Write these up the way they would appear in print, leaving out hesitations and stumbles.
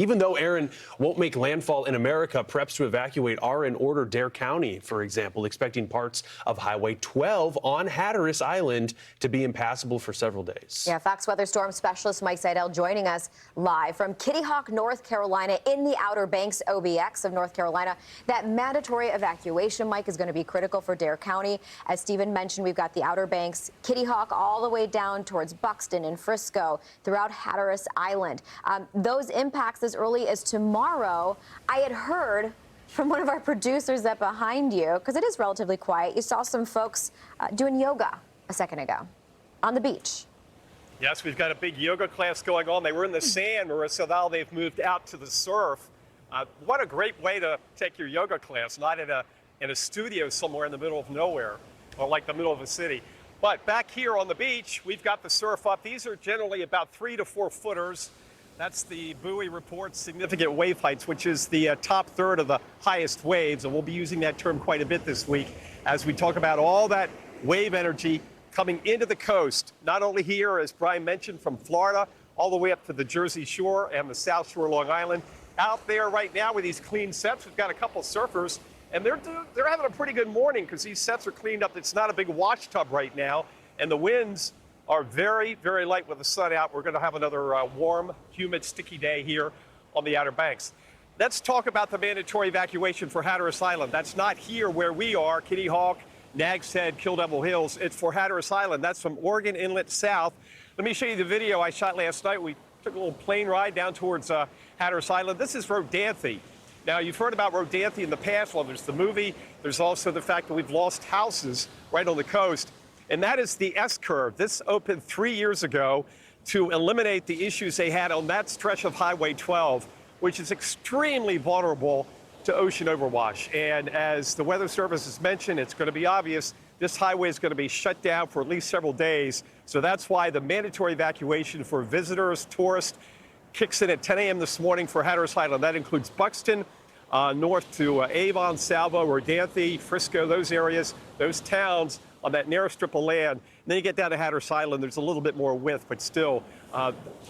Even though Erin won't make landfall in America, preps to evacuate are in order. Dare County, for example, expecting parts of Highway 12 on Hatteras Island to be impassable for several days. Yeah, Fox Weather Storm Specialist Mike Seidel joining us live from Kitty Hawk, North Carolina, in the Outer Banks OBX of North Carolina. That mandatory evacuation, Mike, is going to be critical for Dare County. As Stephen mentioned, we've got the Outer Banks, Kitty Hawk, all the way down towards Buxton and Frisco, throughout Hatteras Island. Those impacts as early as tomorrow. I had heard from one of our producers that behind you, because it is relatively quiet, you saw some folks doing yoga a second ago on the beach. Yes, we've got a big yoga class going on. They were in the sand, Marissa. Now they've moved out to the surf. What a great way to take your yoga class, not in a studio somewhere in the middle of nowhere or like the middle of a city. But back here on the beach, we've got the surf up. These are generally about 3 to 4 footers. That's the buoy reports significant wave heights, which is the top third of the highest waves. And we'll be using that term quite a bit this week as we talk about all that wave energy coming into the coast, not only here, as Brian mentioned, from Florida, all the way up to the Jersey Shore and the South Shore, Long Island. Out there right now with these clean sets, we've got a couple surfers, and they're having a pretty good morning because these sets are cleaned up. It's not a big wash tub right now, and the winds are very, very light with the sun out. We're going to have another warm, humid, sticky day here on the Outer Banks. Let's talk about the mandatory evacuation for Hatteras Island. That's not here where we are, Kitty Hawk, Nags Head, Kill Devil Hills. It's for Hatteras Island. That's from Oregon Inlet south. Let me show you the video I shot last night. We took a little plane ride down towards Hatteras Island. This is Rodanthe. Now, you've heard about Rodanthe in the past. Well, there's the movie. There's also the fact that we've lost houses right on the coast. And that is the S-curve. This opened 3 years ago to eliminate the issues they had on that stretch of Highway 12, which is extremely vulnerable to ocean overwash. And as the Weather Service has mentioned, it's going to be obvious this highway is going to be shut down for at least several days. So that's why the mandatory evacuation for visitors, tourists, kicks in at 10 a.m. this morning for Hatteras Island. That includes Buxton, north to Avon, Salvo, Rodanthe, Frisco, those areas, those towns on that narrow strip of land. And then you get down to Hatteras Island, there's a little bit more width, but still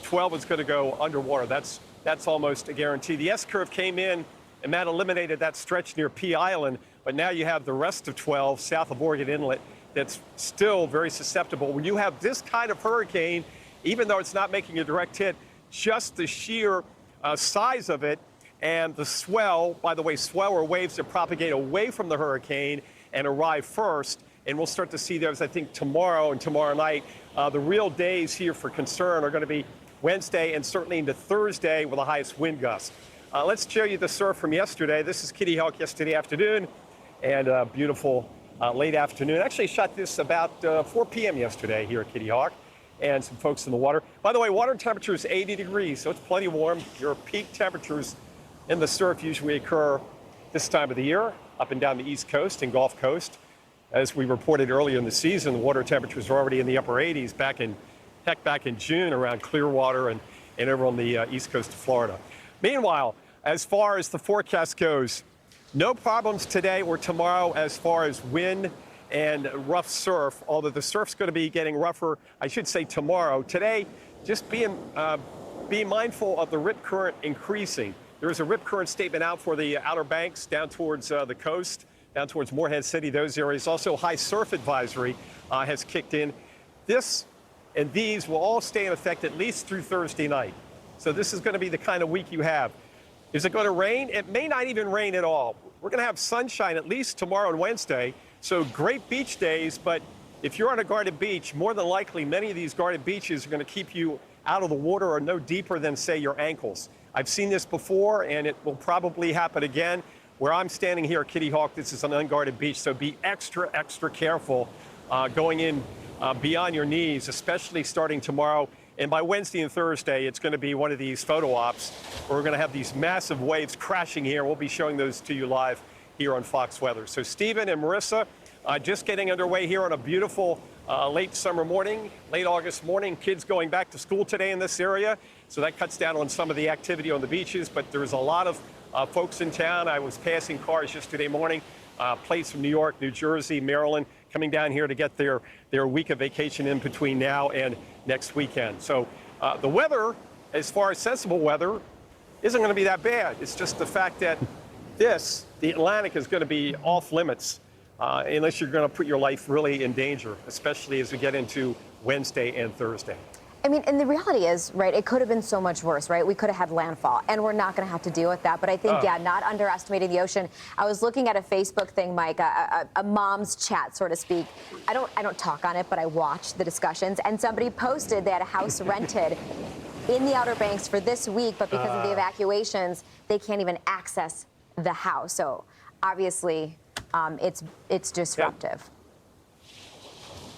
12 is going to go underwater. That's almost a guarantee. The S-curve came in and that eliminated that stretch near Pea Island, but now you have the rest of 12 south of Oregon Inlet that's still very susceptible. When you have this kind of hurricane, even though it's not making a direct hit, just the sheer size of it and the swell, by the way, swell are waves that propagate away from the hurricane and arrive first. And we'll start to see those, I think, tomorrow and tomorrow night. The real days here for concern are going to be Wednesday and certainly into Thursday with the highest wind gusts. Let's show you the surf from yesterday. This is Kitty Hawk yesterday afternoon and a beautiful late afternoon. Actually shot this about 4 p.m. yesterday here at Kitty Hawk and some folks in the water. By the way, water temperature is 80 degrees, so it's plenty warm. Your peak temperatures in the surf usually occur this time of the year up and down the East Coast and Gulf Coast. As we reported earlier in the season, the water temperatures are already in the upper 80s back in June around Clearwater and over on the east coast of Florida. Meanwhile, as far as the forecast goes, no problems today or tomorrow as far as wind and rough surf, although the surf's going to be getting rougher, I should say tomorrow. Today, just be mindful of the rip current increasing. There is a rip current statement out for the Outer Banks down towards the coast, down towards Morehead City, those areas. Also, high surf advisory has kicked in. This and these will all stay in effect at least through Thursday night. So this is going to be the kind of week you have. Is it going to rain? It may not even rain at all. We're going to have sunshine at least tomorrow and Wednesday. So great beach days, but if you're on a guarded beach, more than likely many of these guarded beaches are going to keep you out of the water or no deeper than, say, your ankles. I've seen this before, and it will probably happen again. Where I'm standing here at Kitty Hawk, this is an unguarded beach, so be extra, extra careful going in beyond your knees, especially starting tomorrow. And by Wednesday and Thursday, it's going to be one of these photo ops where we're going to have these massive waves crashing here. We'll be showing those to you live here on Fox Weather. So Stephen and Marissa, just getting underway here on a beautiful late summer morning, late August morning. Kids going back to school today in this area, so that cuts down on some of the activity on the beaches. But there's a lot of folks in town. I was passing cars yesterday morning, plates from New York, New Jersey, Maryland, coming down here to get their week of vacation in between now and next weekend. So the weather, as far as sensible weather, isn't going to be that bad. It's just the fact that the Atlantic is going to be off limits unless you're going to put your life really in danger, especially as we get into Wednesday and Thursday. I mean, and the reality is, right, it could have been so much worse, right? We could have had landfall, and we're not going to have to deal with that. But I think, yeah, not underestimating the ocean. I was looking at a Facebook thing, Mike, a mom's chat, so to speak. I don't talk on it, but I watch the discussions. And somebody posted they had a house rented in the Outer Banks for this week, but because of the evacuations, they can't even access the house. So obviously, it's disruptive.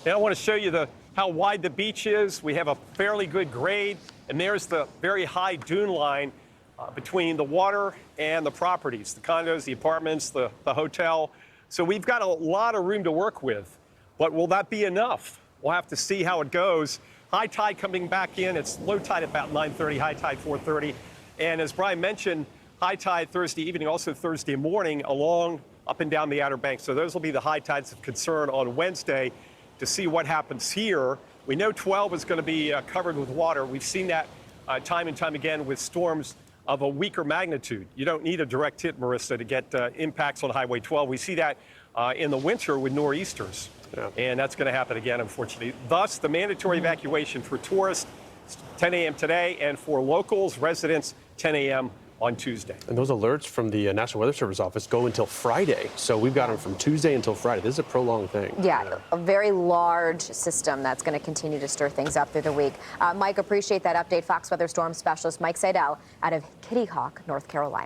Now I want to show you how wide the beach is. We have a fairly good grade, and there's the very high dune line between the water and the properties, the condos, the apartments, the hotel. So we've got a lot of room to work with. But will that be enough? We'll have to see how it goes. High tide coming back in. It's low tide about 9:30, high tide 4:30. And as Brian mentioned, high tide Thursday evening, also Thursday morning, along up and down the Outer Banks. So those will be the high tides of concern on Wednesday. To see what happens here. We know 12 is going to be covered with water. We've seen that time and time again with storms of a weaker magnitude. You don't need a direct hit, Marissa, to get impacts on Highway 12. We see that in the winter with nor'easters. Yeah. And that's going to happen again, unfortunately. Thus, the mandatory evacuation for tourists, 10 a.m. today, and for locals, residents, 10 a.m. on Tuesday. And those alerts from the National Weather Service office go until Friday. So we've got them from Tuesday until Friday. This is a prolonged thing. Yeah, a very large system that's going to continue to stir things up through the week. Mike, appreciate that update. Fox Weather Storm Specialist Mike Seidel out of Kitty Hawk, North Carolina.